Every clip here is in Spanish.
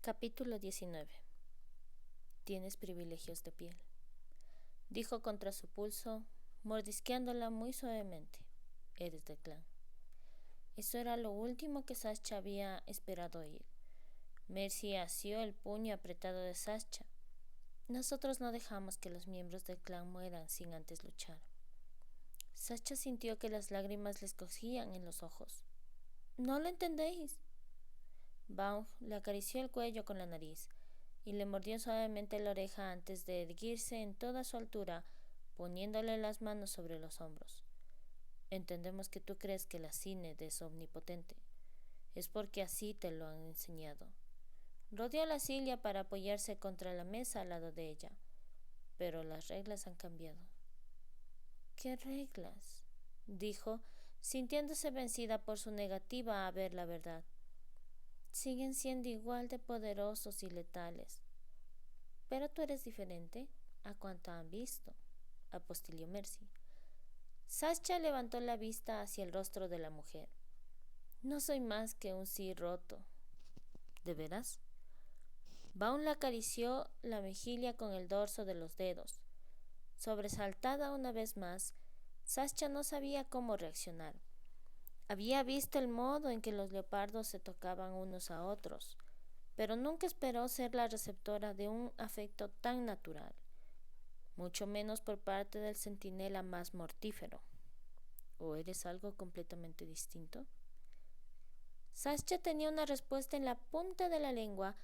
Capítulo 19. Tienes privilegios de piel, dijo contra su pulso, mordisqueándola muy suavemente. Eres del clan. Eso era lo último que Sascha había esperado oír. Mercy asió el puño apretado de Sascha. Nosotros no dejamos que los miembros del clan mueran sin antes luchar. Sascha sintió que las lágrimas le escogían en los ojos. ¿No lo entendéis? Vaughn le acarició el cuello con la nariz y le mordió suavemente la oreja antes de erguirse en toda su altura, poniéndole las manos sobre los hombros. Entendemos que tú crees que la Syned es omnipotente. Es porque así te lo han enseñado. Rodeó la silla para apoyarse contra la mesa al lado de ella, pero las reglas han cambiado. ¿Qué reglas?, dijo, sintiéndose vencida por su negativa a ver la verdad. Siguen siendo igual de poderosos y letales. Pero tú eres diferente a cuanto han visto, apostilló Mercy. Sascha levantó la vista hacia el rostro de la mujer. No soy más que un sí roto. ¿De veras? Vaughn le acarició la mejilla con el dorso de los dedos. Sobresaltada una vez más, Sascha no sabía cómo reaccionar. Había visto el modo en que los leopardos se tocaban unos a otros, pero nunca esperó ser la receptora de un afecto tan natural, mucho menos por parte del centinela más mortífero. ¿O eres algo completamente distinto? Sascha tenía una respuesta en la punta de la lengua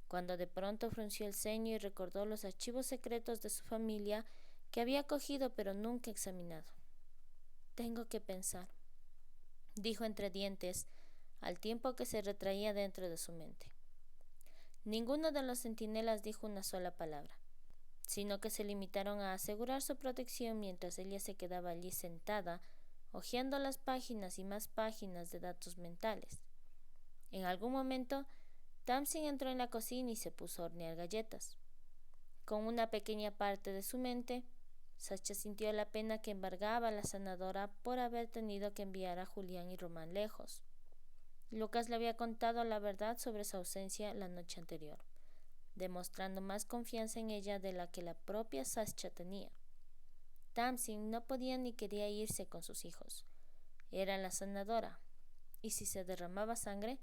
cuando de pronto frunció el ceño y recordó los archivos secretos de su familia que había cogido pero nunca examinado. Tengo que pensar, dijo entre dientes, al tiempo que se retraía dentro de su mente. Ninguno de los centinelas dijo una sola palabra, sino que se limitaron a asegurar su protección mientras ella se quedaba allí sentada, hojeando las páginas y más páginas de datos mentales. En algún momento, Tamsin entró en la cocina y se puso a hornear galletas. Con una pequeña parte de su mente, Sascha sintió la pena que embargaba a la sanadora por haber tenido que enviar a Julián y Román lejos. Lucas le había contado la verdad sobre su ausencia la noche anterior, demostrando más confianza en ella de la que la propia Sascha tenía. Tamsin no podía ni quería irse con sus hijos. Era la sanadora, y si se derramaba sangre,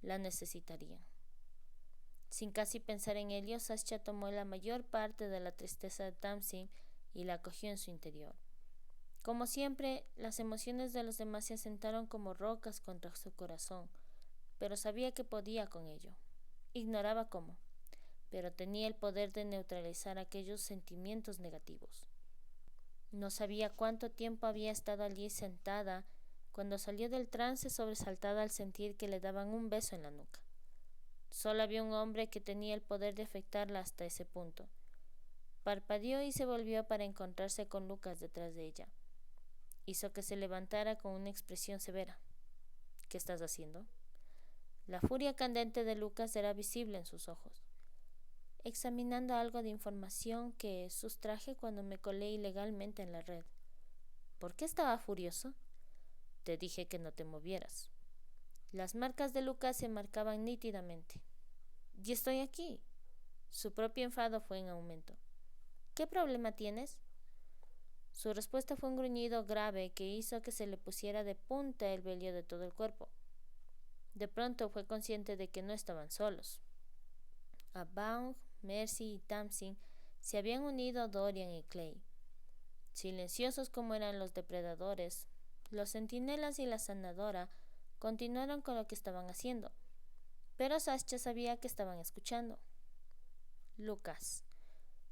la necesitarían. Sin casi pensar en ello, Sascha tomó la mayor parte de la tristeza de Tamsin y la acogió en su interior. Como siempre, las emociones de los demás se asentaron como rocas contra su corazón, pero sabía que podía con ello. Ignoraba cómo, pero tenía el poder de neutralizar aquellos sentimientos negativos. No sabía cuánto tiempo había estado allí sentada cuando salió del trance sobresaltada al sentir que le daban un beso en la nuca. Solo había un hombre que tenía el poder de afectarla hasta ese punto. Parpadeó y se volvió para encontrarse con Lucas detrás de ella. Hizo que se levantara con una expresión severa. ¿Qué estás haciendo? La furia candente de Lucas era visible en sus ojos. Examinando algo de información que sustraje cuando me colé ilegalmente en la red. ¿Por qué estaba furioso? Te dije que no te movieras. Las marcas de Lucas se marcaban nítidamente. Y estoy aquí. Su propio enfado fue en aumento. ¿Qué problema tienes? Su respuesta fue un gruñido grave que hizo que se le pusiera de punta el vello de todo el cuerpo. De pronto fue consciente de que no estaban solos. A Vaughn, Mercy y Tamsin se habían unido Dorian y Clay. Silenciosos como eran los depredadores, los centinelas y la sanadora continuaron con lo que estaban haciendo, pero Sascha sabía que estaban escuchando. Lucas,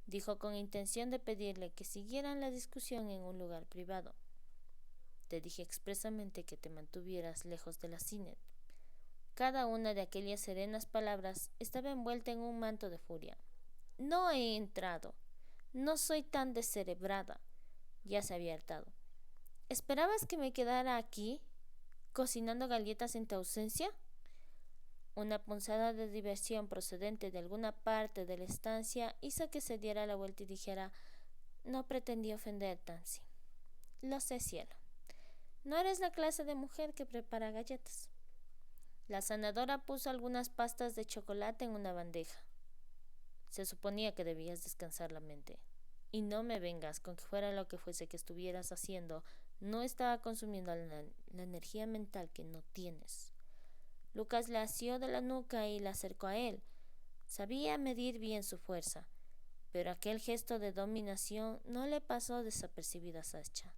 dijo con intención de pedirle que siguieran la discusión en un lugar privado. Te dije expresamente que te mantuvieras lejos de la Syned. Cada una de aquellas serenas palabras estaba envuelta en un manto de furia. No he entrado. No soy tan descerebrada. Ya se había hartado. ¿Esperabas que me quedara aquí, cocinando galletas en tu ausencia? Una punzada de diversión procedente de alguna parte de la estancia hizo que se diera la vuelta y dijera: no pretendí ofender, Tansy. Lo sé, cielo. No eres la clase de mujer que prepara galletas. La sanadora puso algunas pastas de chocolate en una bandeja. Se suponía que debías descansar la mente. Y no me vengas con que fuera lo que fuese que estuvieras haciendo, no estaba consumiendo la energía mental que no tienes. Lucas la asió de la nuca y la acercó a él. Sabía medir bien su fuerza, pero aquel gesto de dominación no le pasó desapercibido a Sascha.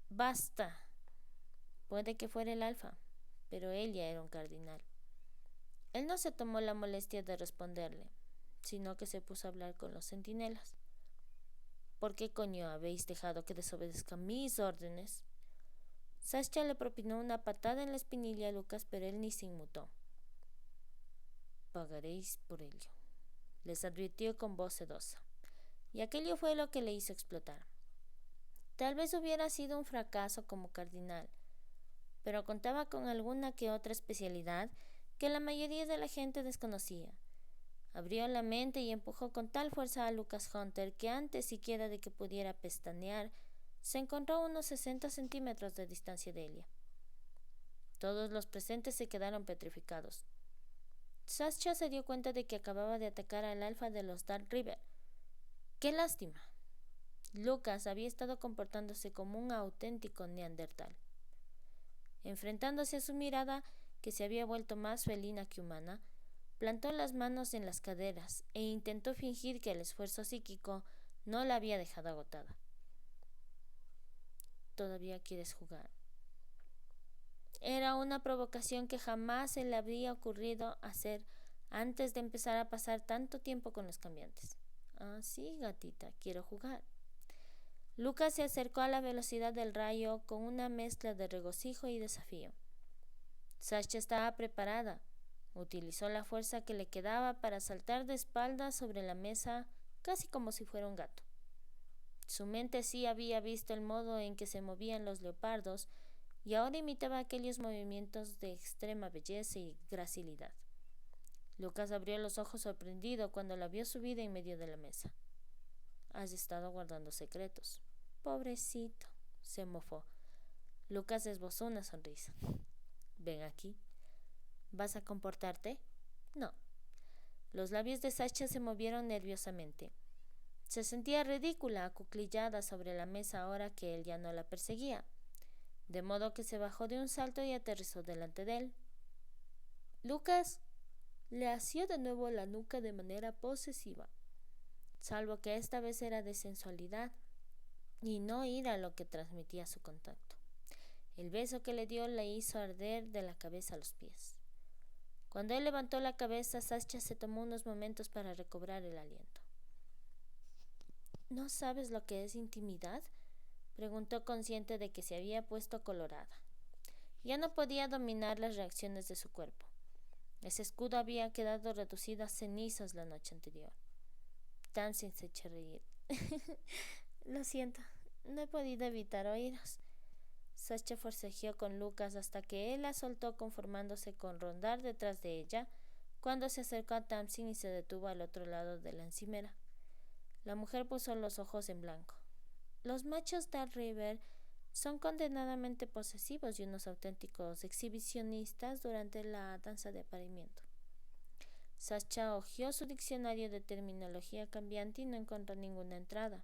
¡Basta! Puede que fuera el alfa, pero él ya era un cardinal. Él no se tomó la molestia de responderle, sino que se puso a hablar con los centinelas. ¿Por qué coño habéis dejado que desobedezca mis órdenes? Sascha le propinó una patada en la espinilla a Lucas, pero él ni se inmutó. Pagaréis por ello, les advirtió con voz sedosa. Y aquello fue lo que le hizo explotar. Tal vez hubiera sido un fracaso como cardinal, pero contaba con alguna que otra especialidad que la mayoría de la gente desconocía. Abrió la mente y empujó con tal fuerza a Lucas Hunter que antes siquiera de que pudiera pestañear, se encontró a unos 60 centímetros de distancia de ella. Todos los presentes se quedaron petrificados. Sascha se dio cuenta de que acababa de atacar al alfa de los Dark River. ¡Qué lástima! Lucas había estado comportándose como un auténtico neandertal. Enfrentándose a su mirada, que se había vuelto más felina que humana, plantó las manos en las caderas e intentó fingir que el esfuerzo psíquico no la había dejado agotada. ¿Todavía quieres jugar? Era una provocación que jamás se le habría ocurrido hacer antes de empezar a pasar tanto tiempo con los cambiantes. Ah, sí, gatita, quiero jugar. Lucas se acercó a la velocidad del rayo con una mezcla de regocijo y desafío. Sascha estaba preparada. Utilizó la fuerza que le quedaba para saltar de espaldas sobre la mesa, casi como si fuera un gato. Su mente sí había visto el modo en que se movían los leopardos y ahora imitaba aquellos movimientos de extrema belleza y gracilidad. Lucas abrió los ojos sorprendido cuando la vio subida en medio de la mesa. Has estado guardando secretos. Pobrecito, se mofó. Lucas esbozó una sonrisa. Ven aquí. ¿Vas a comportarte? No. Los labios de Sascha se movieron nerviosamente. Se sentía ridícula, acuclillada sobre la mesa ahora que él ya no la perseguía. De modo que se bajó de un salto y aterrizó delante de él. Lucas le asió de nuevo la nuca de manera posesiva, salvo que esta vez era de sensualidad y no ira lo que transmitía su contacto. El beso que le dio le hizo arder de la cabeza a los pies. Cuando él levantó la cabeza, Sascha se tomó unos momentos para recobrar el aliento. ¿No sabes lo que es intimidad?, preguntó, consciente de que se había puesto colorada. Ya no podía dominar las reacciones de su cuerpo. Ese escudo había quedado reducido a cenizas la noche anterior. Tamsin se echó a reír. Lo siento, no he podido evitar oíros. Sascha forcejeó con Lucas hasta que él la soltó, conformándose con rondar detrás de ella, cuando se acercó a Tamsin y se detuvo al otro lado de la encimera. La mujer puso los ojos en blanco. Los machos Dark River son condenadamente posesivos y unos auténticos exhibicionistas durante la danza de apareamiento. Sascha hojeó su diccionario de terminología cambiante y no encontró ninguna entrada.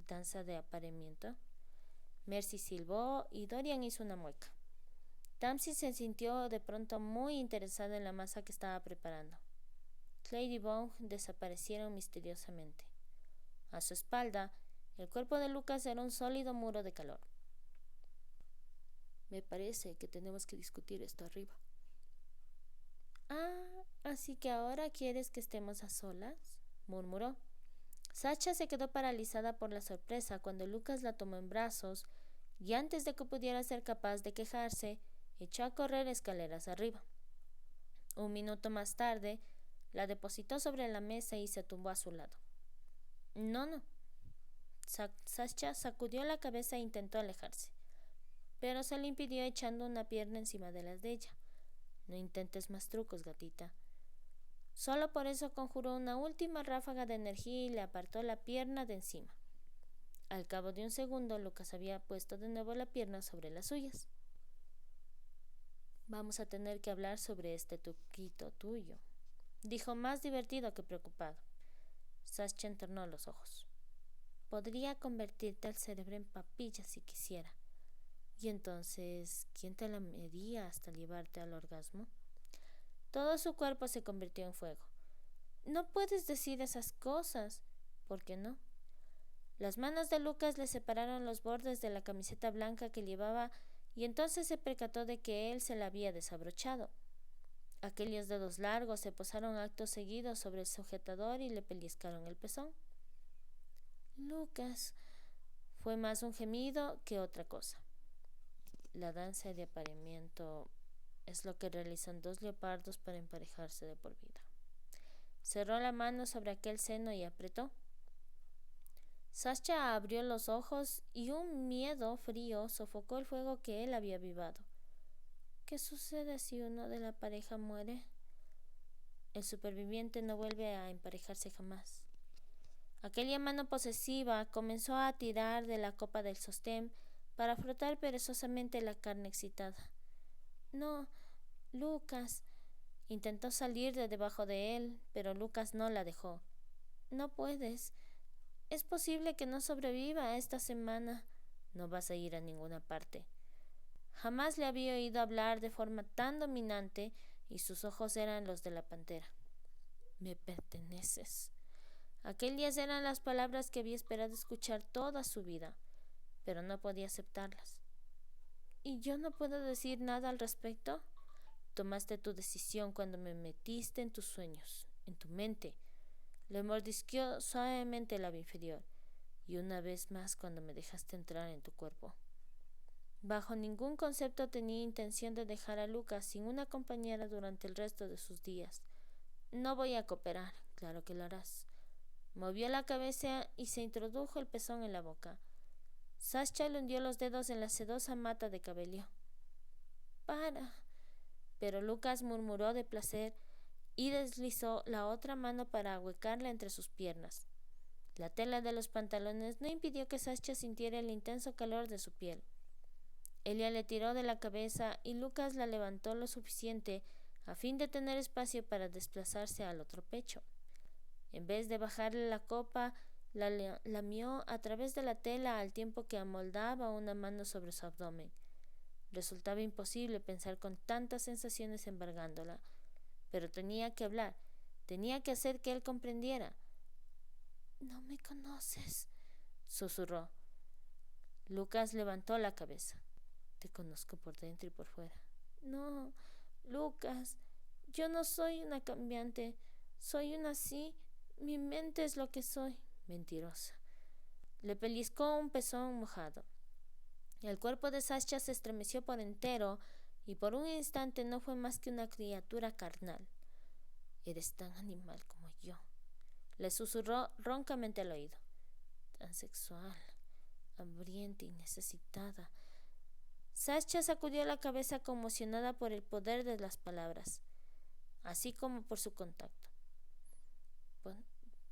¿Danza de apareamiento? Mercy silbó y Dorian hizo una mueca. Tamsin se sintió de pronto muy interesada en la masa que estaba preparando. Clay y Bone desaparecieron misteriosamente. A su espalda, el cuerpo de Lucas era un sólido muro de calor. Me parece que tenemos que discutir esto arriba. Ah, ¿así que ahora quieres que estemos a solas?, murmuró. Sascha se quedó paralizada por la sorpresa cuando Lucas la tomó en brazos y antes de que pudiera ser capaz de quejarse, echó a correr escaleras arriba. Un minuto más tarde, la depositó sobre la mesa y se tumbó a su lado. No. Sascha sacudió la cabeza e intentó alejarse, pero se le impidió echando una pierna encima de las de ella. No intentes más trucos, gatita. Solo por eso conjuró una última ráfaga de energía y le apartó la pierna de encima. Al cabo de un segundo, Lucas había puesto de nuevo la pierna sobre las suyas. Vamos a tener que hablar sobre este truquito tuyo, dijo más divertido que preocupado. Sascha entornó los ojos. Podría convertirte al cerebro en papilla si quisiera. ¿Y entonces quién te la medía hasta llevarte al orgasmo? Todo su cuerpo se convirtió en fuego. No puedes decir esas cosas. ¿Por qué no? Las manos de Lucas le separaron los bordes de la camiseta blanca que llevaba y entonces se percató de que él se la había desabrochado. Aquellos dedos largos se posaron acto seguido sobre el sujetador y le pellizcaron el pezón. Lucas, fue más un gemido que otra cosa. La danza de apareamiento es lo que realizan dos leopardos para emparejarse de por vida. Cerró la mano sobre aquel seno y apretó. Sascha abrió los ojos y un miedo frío sofocó el fuego que él había avivado. ¿Qué sucede si uno de la pareja muere? El superviviente no vuelve a emparejarse jamás. Aquella mano posesiva comenzó a tirar de la copa del sostén para frotar perezosamente la carne excitada. No, Lucas. Intentó salir de debajo de él, pero Lucas no la dejó. No puedes. Es posible que no sobreviva a esta semana. No vas a ir a ninguna parte. Jamás le había oído hablar de forma tan dominante y sus ojos eran los de la pantera. Me perteneces. Aquellas eran las palabras que había esperado escuchar toda su vida, pero no podía aceptarlas. ¿Y yo no puedo decir nada al respecto? Tomaste tu decisión cuando me metiste en tus sueños, en tu mente. Le mordisqueó suavemente el labio inferior, y una vez más cuando me dejaste entrar en tu cuerpo. Bajo ningún concepto tenía intención de dejar a Lucas sin una compañera durante el resto de sus días. No voy a cooperar, claro que lo harás. Movió la cabeza y se introdujo el pezón en la boca. Sascha le hundió los dedos en la sedosa mata de cabello. ¡Para! Pero Lucas murmuró de placer y deslizó la otra mano para ahuecarla entre sus piernas. La tela de los pantalones no impidió que Sascha sintiera el intenso calor de su piel. Ella le tiró de la cabeza y Lucas la levantó lo suficiente a fin de tener espacio para desplazarse al otro pecho. En vez de bajarle la copa, la lamió a través de la tela al tiempo que amoldaba una mano sobre su abdomen. Resultaba imposible pensar con tantas sensaciones embargándola, pero tenía que hablar, tenía que hacer que él comprendiera. No me conoces, susurró. Lucas levantó la cabeza. Te conozco por dentro y por fuera. No, Lucas, yo no soy una cambiante, soy una así. Mi mente es lo que soy. Mentirosa. Le pellizcó un pezón mojado. El cuerpo de Sascha se estremeció por entero y por un instante no fue más que una criatura carnal. Eres tan animal como yo, le susurró roncamente al oído. Tan sexual, hambrienta y necesitada. Sascha sacudió la cabeza conmocionada por el poder de las palabras, así como por su contacto.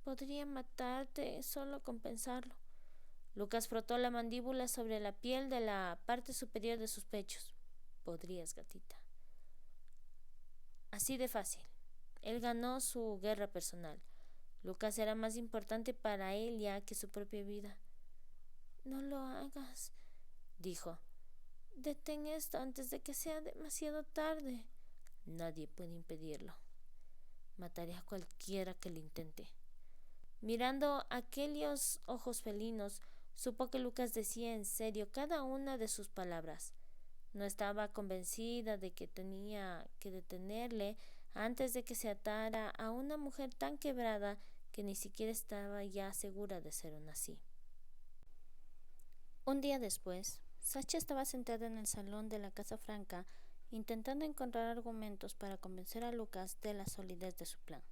Podría matarte solo con pensarlo. Lucas frotó la mandíbula sobre la piel de la parte superior de sus pechos. Podrías, gatita. Así de fácil. Él ganó su guerra personal. Lucas era más importante para él ya que su propia vida. No lo hagas, dijo. Detén esto antes de que sea demasiado tarde. Nadie puede impedirlo. Mataré a cualquiera que lo intente. Mirando aquellos ojos felinos, supo que Lucas decía en serio cada una de sus palabras. No estaba convencida de que tenía que detenerle antes de que se atara a una mujer tan quebrada que ni siquiera estaba ya segura de ser una así. Un día después, Sascha estaba sentada en el salón de la Casa Franca intentando encontrar argumentos para convencer a Lucas de la solidez de su plan.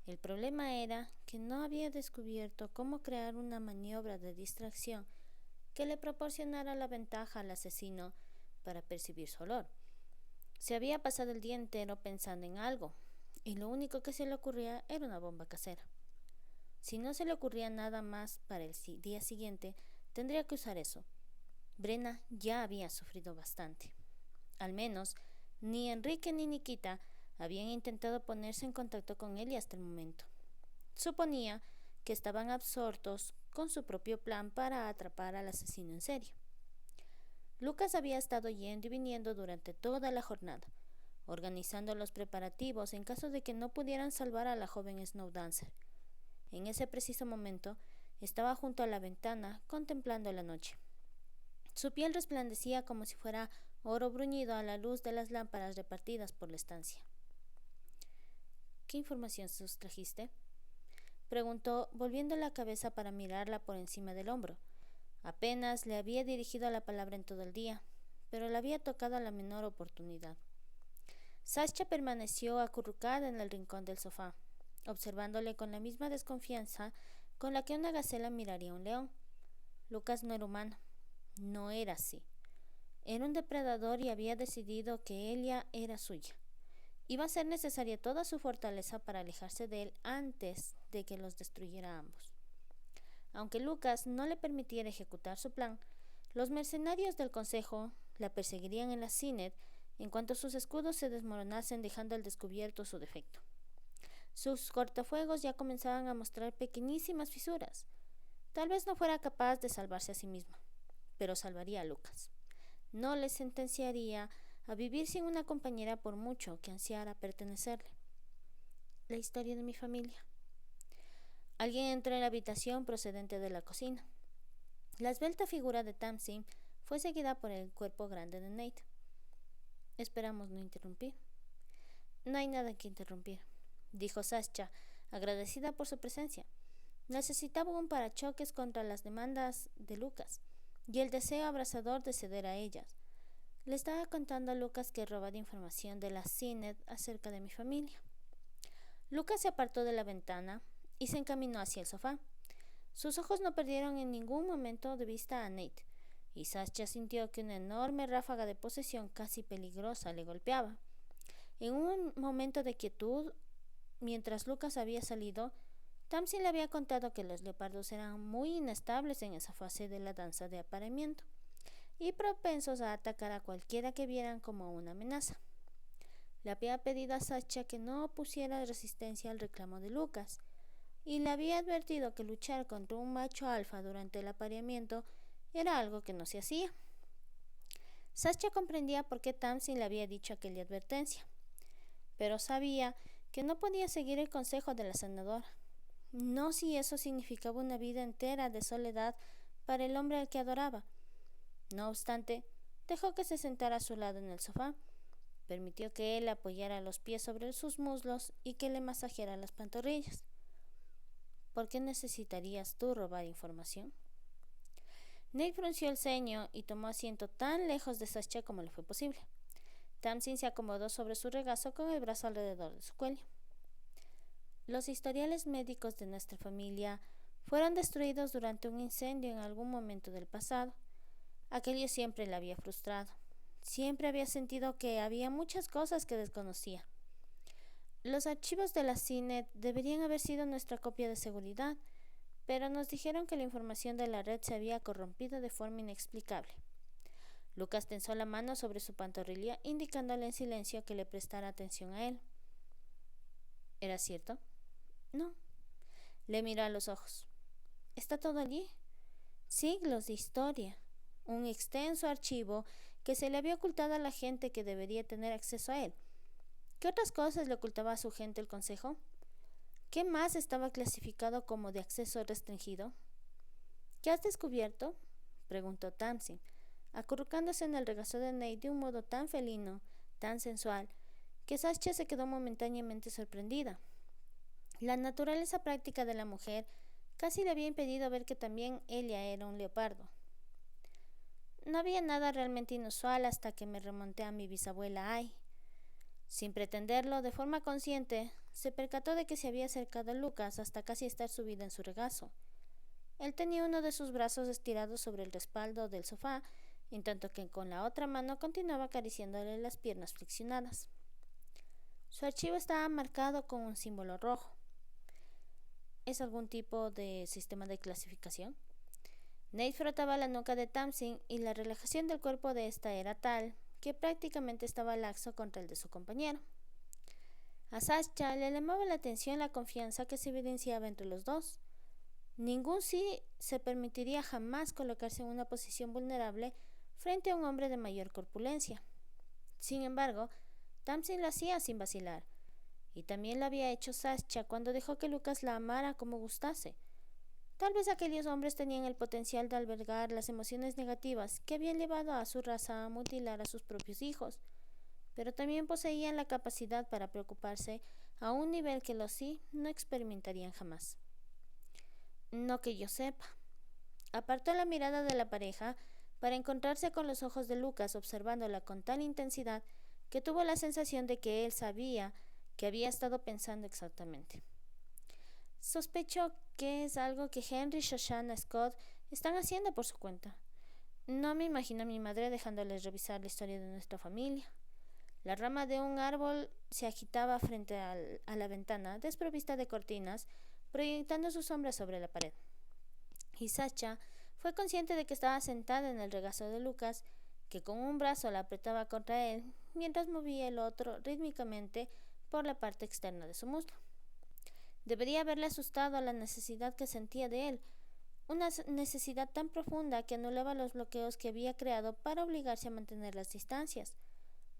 El problema era que no había descubierto cómo crear una maniobra de distracción que le proporcionara la ventaja al asesino para percibir su olor. Se había pasado el día entero pensando en algo, y lo único que se le ocurría era una bomba casera. Si no se le ocurría nada más para el día siguiente, tendría que usar eso. Brenna ya había sufrido bastante. Al menos Ni Enrique ni Nikita habían intentado ponerse en contacto con él y hasta el momento. Suponía que estaban absortos con su propio plan para atrapar al asesino en serie. Lucas había estado yendo y viniendo durante toda la jornada, organizando los preparativos en caso de que no pudieran salvar a la joven Snowdancer. En ese preciso momento, estaba junto a la ventana contemplando la noche. Su piel resplandecía como si fuera oro bruñido a la luz de las lámparas repartidas por la estancia. ¿Qué información sustrajiste?, preguntó, volviendo la cabeza para mirarla por encima del hombro. Apenas le había dirigido la palabra en todo el día, pero la había tocado a la menor oportunidad. Sascha permaneció acurrucada en el rincón del sofá, observándole con la misma desconfianza con la que una gacela miraría a un león. Lucas no era humano. No era así. Era un depredador y había decidido que Elia era suya. Iba a ser necesaria toda su fortaleza para alejarse de él antes de que los destruyera a ambos. Aunque Lucas no le permitiera ejecutar su plan, los mercenarios del Consejo la perseguirían en la Synod en cuanto sus escudos se desmoronasen, dejando al descubierto su defecto. Sus cortafuegos ya comenzaban a mostrar pequeñísimas fisuras. Tal vez no fuera capaz de salvarse a sí misma, pero salvaría a Lucas. No le sentenciaría a vivir sin una compañera por mucho que ansiara pertenecerle. La historia de mi familia. Alguien entró en la habitación procedente de la cocina. La esbelta figura de Tamsin fue seguida por el cuerpo grande de Nate. Esperamos no interrumpir. No hay nada que interrumpir, dijo Sascha, agradecida por su presencia. Necesitaba un parachoques contra las demandas de Lucas y el deseo abrasador de ceder a ellas. Le estaba contando a Lucas que robaba información de la Synod acerca de mi familia. Lucas se apartó de la ventana y se encaminó hacia el sofá. Sus ojos no perdieron en ningún momento de vista a Nate, y Sascha sintió que una enorme ráfaga de posesión casi peligrosa le golpeaba. En un momento de quietud, mientras Lucas había salido, Tamsin le había contado que los leopardos eran muy inestables en esa fase de la danza de apareamiento y propensos a atacar a cualquiera que vieran como una amenaza. Le había pedido a Sascha que no opusiera resistencia al reclamo de Lucas, y le había advertido que luchar contra un macho alfa durante el apareamiento era algo que no se hacía. Sascha comprendía por qué Tamsin le había dicho aquella advertencia, pero sabía que no podía seguir el consejo de la senadora, no si eso significaba una vida entera de soledad para el hombre al que adoraba. No obstante, dejó que se sentara a su lado en el sofá, permitió que él le apoyara los pies sobre sus muslos y que le masajeara las pantorrillas. ¿Por qué necesitarías tú robar información? Nate frunció el ceño y tomó asiento tan lejos de Sascha como le fue posible. Tamsin se acomodó sobre su regazo con el brazo alrededor de su cuello. Los historiales médicos de nuestra familia fueron destruidos durante un incendio en algún momento del pasado. Aquello siempre le había frustrado. Siempre había sentido que había muchas cosas que desconocía. Los archivos de la Synod deberían haber sido nuestra copia de seguridad, pero nos dijeron que la información de la red se había corrompido de forma inexplicable. Lucas tensó la mano sobre su pantorrilla, indicándole en silencio que le prestara atención a él. ¿Era cierto? No. Le miró a los ojos. ¿Está todo allí? Siglos de historia. Un extenso archivo que se le había ocultado a la gente que debería tener acceso a él. ¿Qué otras cosas le ocultaba a su gente el Consejo? ¿Qué más estaba clasificado como de acceso restringido? ¿Qué has descubierto?, preguntó Tamsin, acurrucándose en el regazo de Nate de un modo tan felino, tan sensual, que Sascha se quedó momentáneamente sorprendida. La naturaleza práctica de la mujer casi le había impedido ver que también ella era un leopardo. No había nada realmente inusual hasta que me remonté a mi bisabuela Ai. Sin pretenderlo, de forma consciente, se percató de que se había acercado a Lucas hasta casi estar subida en su regazo. Él tenía uno de sus brazos estirados sobre el respaldo del sofá, en tanto que con la otra mano continuaba acariciándole las piernas flexionadas. Su archivo estaba marcado con un símbolo rojo. ¿Es algún tipo de sistema de clasificación? Nate frotaba la nuca de Tamsin y la relajación del cuerpo de esta era tal que prácticamente estaba laxo contra el de su compañero. A Sascha le llamaba la atención la confianza que se evidenciaba entre los dos. Ningún sí se permitiría jamás colocarse en una posición vulnerable frente a un hombre de mayor corpulencia. Sin embargo, Tamsin lo hacía sin vacilar, y también lo había hecho Sascha cuando dejó que Lucas la amara como gustase. Tal vez aquellos hombres tenían el potencial de albergar las emociones negativas que habían llevado a su raza a mutilar a sus propios hijos, pero también poseían la capacidad para preocuparse a un nivel que los sí no experimentarían jamás. No que yo sepa. Apartó la mirada de la pareja para encontrarse con los ojos de Lucas observándola con tal intensidad que tuvo la sensación de que él sabía que había estado pensando exactamente. Sospecho que es algo que Henry y Shoshana Scott están haciendo por su cuenta. No me imagino a mi madre dejándoles revisar la historia de nuestra familia. La rama de un árbol se agitaba frente a la ventana, desprovista de cortinas, proyectando su sombra sobre la pared. Y Sascha fue consciente de que estaba sentada en el regazo de Lucas, que con un brazo la apretaba contra él, mientras movía el otro rítmicamente por la parte externa de su muslo. Debería haberle asustado a la necesidad que sentía de él, una necesidad tan profunda que anulaba los bloqueos que había creado para obligarse a mantener las distancias.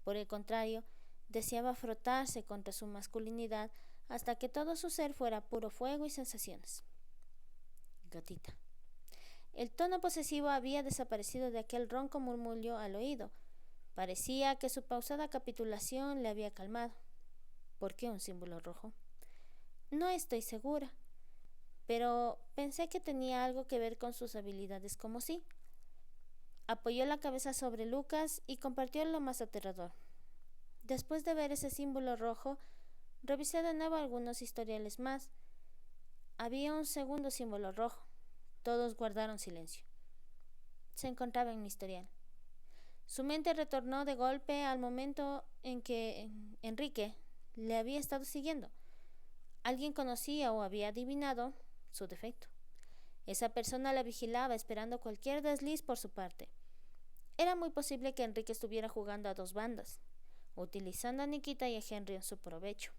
Por el contrario, deseaba frotarse contra su masculinidad hasta que todo su ser fuera puro fuego y sensaciones. Gatita. El tono posesivo había desaparecido de aquel ronco murmullo al oído. Parecía que su pausada capitulación le había calmado. ¿Por qué un símbolo rojo? No estoy segura, pero pensé que tenía algo que ver con sus habilidades como sí. Apoyó la cabeza sobre Lucas y compartió lo más aterrador. Después de ver ese símbolo rojo, revisé de nuevo algunos historiales más. Había un segundo símbolo rojo. Todos guardaron silencio. Se encontraba en mi historial. Su mente retornó de golpe al momento en que Enrique le había estado siguiendo. Alguien conocía o había adivinado su defecto. Esa persona la vigilaba esperando cualquier desliz por su parte. Era muy posible que Enrique estuviera jugando a dos bandas, utilizando a Nikita y a Henry en su provecho.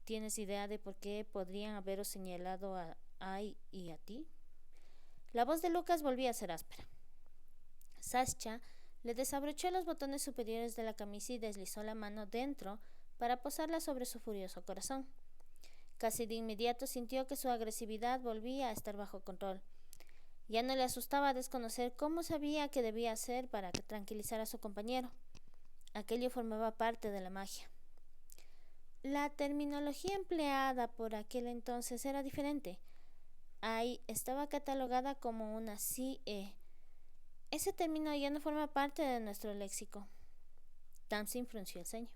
¿Tienes idea de por qué podrían haberos señalado a Ai y a ti? La voz de Lucas volvía a ser áspera. Sascha le desabrochó los botones superiores de la camisa y deslizó la mano dentro para posarla sobre su furioso corazón. Casi de inmediato sintió que su agresividad volvía a estar bajo control. Ya no le asustaba desconocer cómo sabía que debía hacer para tranquilizar a su compañero. Aquello formaba parte de la magia. La terminología empleada por aquel entonces era diferente. Ai estaba catalogada como una CE. Ese término ya no forma parte de nuestro léxico. Tamsin frunció el ceño.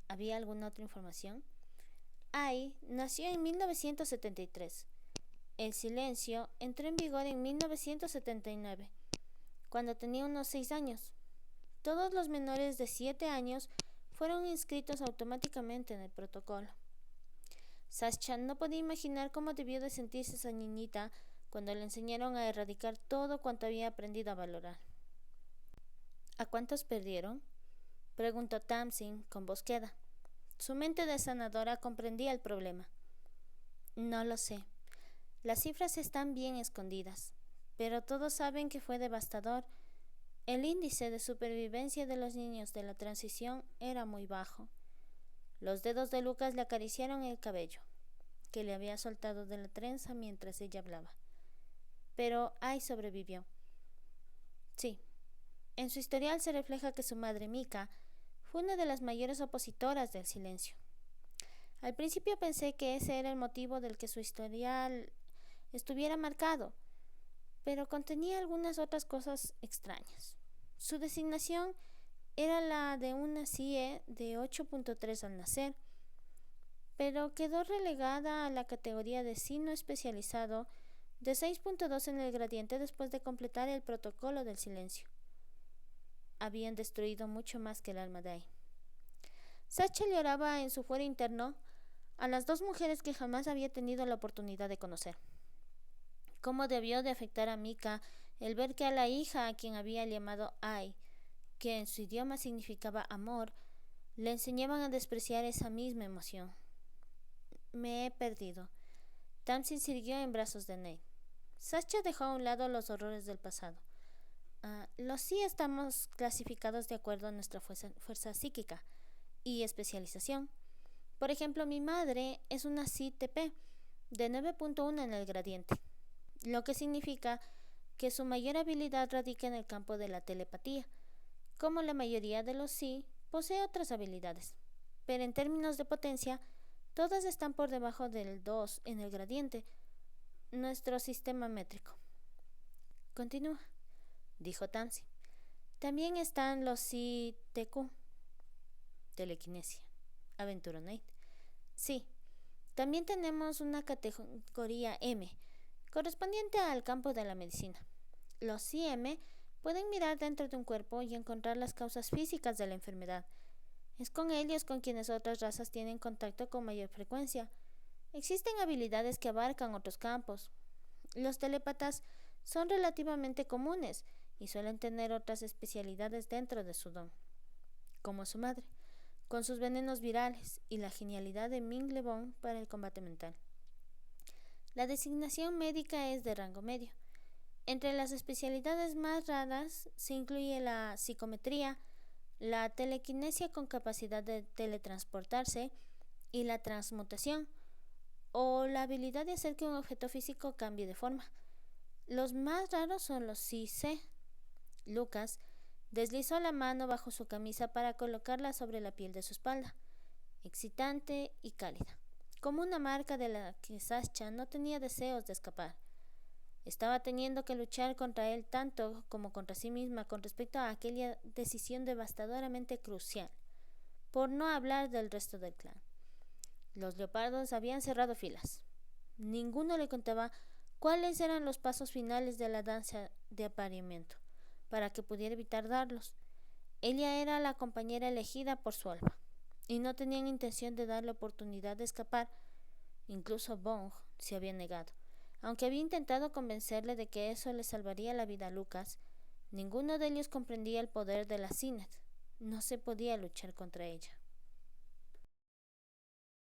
¿Había alguna otra información? Ai nació en 1973. El silencio entró en vigor en 1979, cuando tenía unos 6 años. Todos los menores de 7 años fueron inscritos automáticamente en el protocolo. Sascha no podía imaginar cómo debió de sentirse esa niñita cuando le enseñaron a erradicar todo cuanto había aprendido a valorar. ¿A cuántos perdieron?, preguntó Tamsin con voz queda. Su mente de sanadora comprendía el problema. No lo sé. Las cifras están bien escondidas, pero todos saben que fue devastador. El índice de supervivencia de los niños de la transición era muy bajo. Los dedos de Lucas le acariciaron el cabello, que le había soltado de la trenza mientras ella hablaba. Pero Ai sobrevivió. Sí. En su historial se refleja que su madre Mika fue una de las mayores opositoras del silencio. Al principio pensé que ese era el motivo del que su historial estuviera marcado, pero contenía algunas otras cosas extrañas. Su designación era la de una CIE de 8.3 al nacer, pero quedó relegada a la categoría de signo especializado de 6.2 en el gradiente después de completar el protocolo del silencio. Habían destruido mucho más que el alma de Ai. Sascha lloraba en su fuero interno a las dos mujeres que jamás había tenido la oportunidad de conocer. ¿Cómo debió de afectar a Mika el ver que a la hija a quien había llamado Ai que en su idioma significaba amor, le enseñaban a despreciar esa misma emoción. Me he perdido. Tamsin siguió en brazos de Nate. Sasha dejó a un lado los horrores del pasado. Los sí estamos clasificados de acuerdo a nuestra fuerza psíquica y especialización. Por ejemplo, mi madre es una CTP de 9.1 en el gradiente, lo que significa que su mayor habilidad radica en el campo de la telepatía. Como la mayoría de los sí, posee otras habilidades, pero en términos de potencia, todas están por debajo del 2 en el gradiente, nuestro sistema métrico. Continúa, dijo Tansy. También están los CTQ, telequinesia, aventuró Nate. Sí, también tenemos una categoría M, correspondiente al campo de la medicina. Los CM pueden mirar dentro de un cuerpo y encontrar las causas físicas de la enfermedad. Es con ellos con quienes otras razas tienen contacto con mayor frecuencia. Existen habilidades que abarcan otros campos. Los telépatas son relativamente comunes y suelen tener otras especialidades dentro de su don, como su madre, con sus venenos virales y la genialidad de Ming Le Bon para el combate mental. La designación médica es de rango medio. Entre las especialidades más raras se incluye la psicometría, la telequinesia con capacidad de teletransportarse y la transmutación, o la habilidad de hacer que un objeto físico cambie de forma. Los más raros son los CC. Lucas deslizó la mano bajo su camisa para colocarla sobre la piel de su espalda, excitante y cálida, como una marca de la que Sasha no tenía deseos de escapar. Estaba teniendo que luchar contra él tanto como contra sí misma con respecto a aquella decisión devastadoramente crucial, por no hablar del resto del clan. Los leopardos habían cerrado filas. Ninguno le contaba cuáles eran los pasos finales de la danza de apareamiento, para que pudiera evitar darlos. Ella era la compañera elegida por su alma, y no tenían intención de darle oportunidad de escapar. Incluso Bong se había negado. Aunque había intentado convencerle de que eso le salvaría la vida a Lucas, ninguno de ellos comprendía el poder de la Cynet. No se podía luchar contra ella.